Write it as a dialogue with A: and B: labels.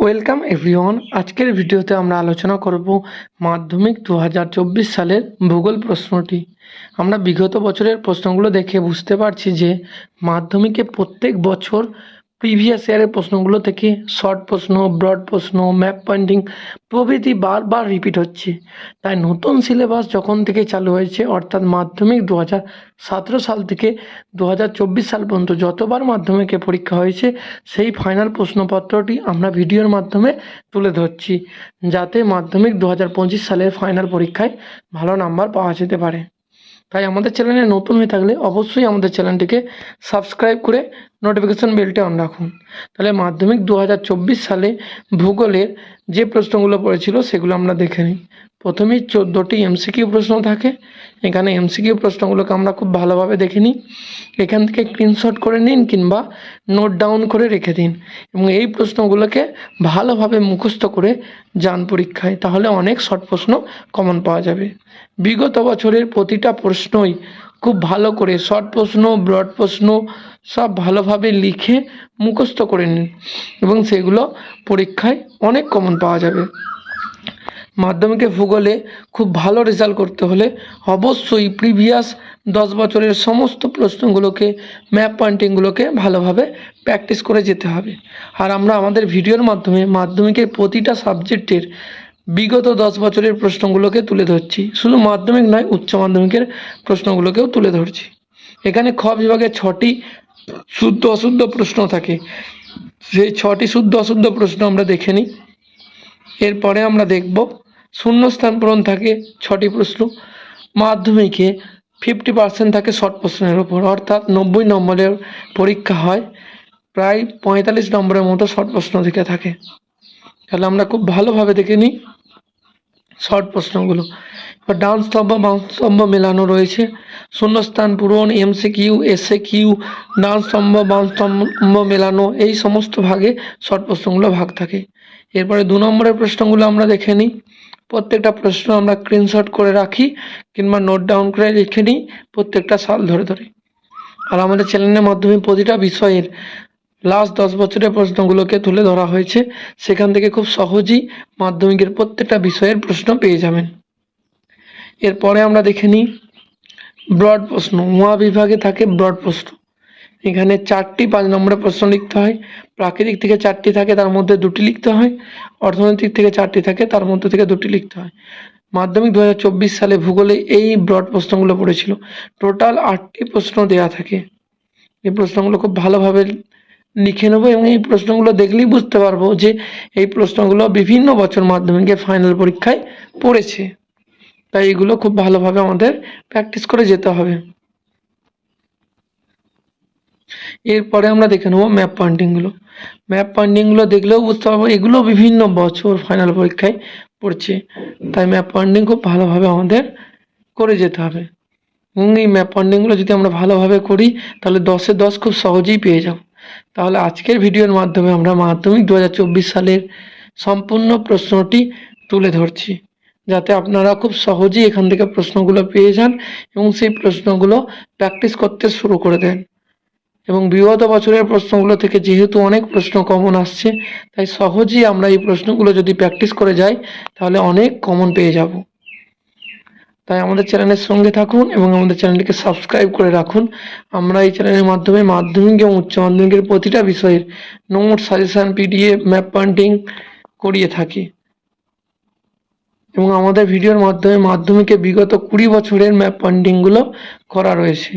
A: Welcome everyone. আজকের ভিডিওতে আমরা আলোচনা করব মাধ্যমিক 2024 সালের ভূগোল প্রশ্নটি। আমরা বিগত বছরের প্রশ্নগুলো দেখে বুঝতে পারছি যে মাধ্যমিকে প্রত্যেক বছর প্রিভিয়াস ইয়ারের প্রশ্নগুলো থেকে শর্ট প্রশ্ন, ব্রড প্রশ্ন, ম্যাপ পয়েন্টিং প্রভৃতি বারবার রিপিট হচ্ছে। তাই নতুন সিলেবাস যখন থেকে চালু হয়েছে, অর্থাৎ মাধ্যমিক 2017 সাল থেকে 2024 সাল পর্যন্ত যতবার মাধ্যমিকে পরীক্ষা হয়েছে সেই ফাইনাল প্রশ্নপত্রটি আমরা ভিডিওর মাধ্যমে তুলে ধরছি, যাতে মাধ্যমিক 2025 সালের ফাইনাল পরীক্ষায় ভালো নাম্বার পাওয়া যেতে পারে। তাই আমাদের চ্যানেলে নতুন হয়ে থাকলে অবশ্যই আমাদের চ্যানেলটিকে সাবস্ক্রাইব করে নোটিফিকেশন বেলটি অন রাখুন। তাহলে মাধ্যমিক 2024 সালে ভূগোলের যে প্রশ্নগুলো পড়েছিল সেগুলো আমরা দেখে নিই। প্রথমেই 14টি এমসিকিউ প্রশ্ন থাকে। এখানে এমসিকিউ প্রশ্নগুলোকে আমরা খুব ভালোভাবে দেখে নিই। এখান থেকে স্ক্রিনশট করে নিন কিংবা নোট ডাউন করে রেখে দিন এবং এই প্রশ্নগুলোকে ভালোভাবে মুখস্থ করে যান পরীক্ষায়, তাহলে অনেক শর্ট প্রশ্ন কমন পাওয়া যাবে। বিগত বছরের প্রতিটা প্রশ্নই খুব ভালো করে শর্ট প্রশ্ন, ব্রড প্রশ্ন সব ভালোভাবে লিখে মুখস্থ করে নিন এবং সেগুলো পরীক্ষায় অনেক কমন পাওয়া যাবে। মাধ্যমিকে ভূগোলে খুব ভালো রেজাল্ট করতে হলে অবশ্যই প্রিভিয়াস 10 বছরের সমস্ত প্রশ্নগুলোকে, ম্যাপ পয়েন্টিংগুলোকে ভালোভাবে প্র্যাকটিস করে যেতে হবে। আর আমরা আমাদের ভিডিওর মাধ্যমে মাধ্যমিকের প্রতিটা সাবজেক্টের বিগত 10 বছরের প্রশ্নগুলোকে তুলে ধরছি। শুধু মাধ্যমিক নয়, উচ্চ মাধ্যমিকের প্রশ্নগুলোকেও তুলে ধরছি। এখানে খ বিভাগে 6টি শুদ্ধ অশুদ্ধ প্রশ্ন থাকে। সেই 6টি শুদ্ধ অশুদ্ধ প্রশ্ন আমরা দেখে নিই। এরপরে আমরা দেখব শূন্যস্থান পূরণ থাকে 6টি প্রশ্ন। মাধ্যমিকে 50% থাকে শর্ট প্রশ্নের ওপর, অর্থাৎ 90 নম্বরের পরীক্ষা হয়, প্রায় 45 নম্বরের মতো শর্ট প্রশ্ন থেকে থাকে। তাহলে আমরা খুব ভালোভাবে দেখে নিই শর্ট প্রশ্নগুলো। এবার ডান স্তম্ভ বাম স্তম্ভ মেলানো রয়েছে। শূন্যস্থান পূরণ, এমসিকিউ, এসএকিউ, ডান স্তম্ভ বাম স্তম্ভ মেলানো, এই সমস্ত ভাগে শর্ট প্রশ্নগুলো ভাগ থাকে। এরপরে 2 নম্বরের প্রশ্নগুলো আমরা দেখে নিই। প্রত্যেকটা প্রশ্ন আমরা স্ক্রিনশট করে রাখি কিংবা নোট ডাউন করে লিখে নিই প্রত্যেকটা সাল ধরে ধরে। আর আমাদের চ্যানেলের মাধ্যমে প্রতিটা বিষয়ের লাস্ট 10 বছরের প্রশ্নগুলোকে তুলে ধরা হয়েছে। সেখান থেকে খুব সহজেই মাধ্যমিকের প্রত্যেকটা বিষয়ের প্রশ্ন পেয়ে যাবেন। এরপরে আমরা দেখে নিই ব্রড প্রশ্ন। মহাবিভাগে থাকে ব্রড প্রশ্ন। এখানে 4টি 5 নম্বরের প্রশ্ন লিখতে হয়। প্রাকৃতিক থেকে 4টি থাকে, তার মধ্যে 2টি লিখতে হয়। অর্থনৈতিক থেকে 4টি থাকে, তার মধ্যে থেকে 2টি লিখতে হয়। মাধ্যমিক 2024 সালে ভূগোলে এই ব্রড প্রশ্নগুলো পড়েছিল। টোটাল 8টি প্রশ্ন দেয়া থাকে। এই প্রশ্নগুলো খুব ভালোভাবে লিখে নেব এবং এই প্রশ্নগুলো দেখলেই বুঝতে পারবো যে এই প্রশ্নগুলো বিভিন্ন বছর মাধ্যমিকে ফাইনাল পরীক্ষায় পড়েছে। তাই এগুলো খুব ভালোভাবে আমাদের প্র্যাকটিস করে যেতে হবে। এরপরে আমরা দেখে নেব ম্যাপ পয়েন্টিংগুলো। ম্যাপ পয়েন্টিংগুলো দেখলেও বুঝতে পারবো এগুলো বিভিন্ন বছর ফাইনাল পরীক্ষায় পড়ছে। তাই ম্যাপ পয়েন্টিং খুব ভালোভাবে আমাদের করে যেতে হবে এবং এই ম্যাপ পয়েন্টিংগুলো যদি আমরা ভালোভাবে করি তাহলে 10-এ 10 খুব সহজেই পেয়ে যাব। তাহলে আজকের ভিডিওর মাধ্যমে আমরা মাধ্যমিক 2024 সালের সম্পূর্ণ প্রশ্নটি তুলে ধরছি, যাতে আপনারা খুব সহজেই এখান থেকে প্রশ্নগুলো পেয়ে যান এবং সেই প্রশ্নগুলো প্র্যাকটিস করতে শুরু করে দেন। এবং বিগত বছরের প্রশ্নগুলো থেকে যেহেতু অনেক প্রশ্ন কমন আসছে, তাই সহজেই আমরা এই প্রশ্নগুলো যদি প্র্যাকটিস করে যাই তাহলে অনেক কমন পেয়ে যাব। তাই আমাদের চ্যানেলের সঙ্গে থাকুন এবং আমাদের চ্যানেলটিকে সাবস্ক্রাইব করে রাখুন। আমরা এই চ্যানেলের মাধ্যমে মাধ্যমিক এবং উচ্চ মাধ্যমিকের প্রতিটা বিষয়ের note, suggestion, PDF, map pointing করিয়ে থাকি এবং আমাদের ভিডিওর মাধ্যমে মাধ্যমিকে বিগত 20 বছরের ম্যাপ পয়েন্টিংগুলো করা রয়েছে।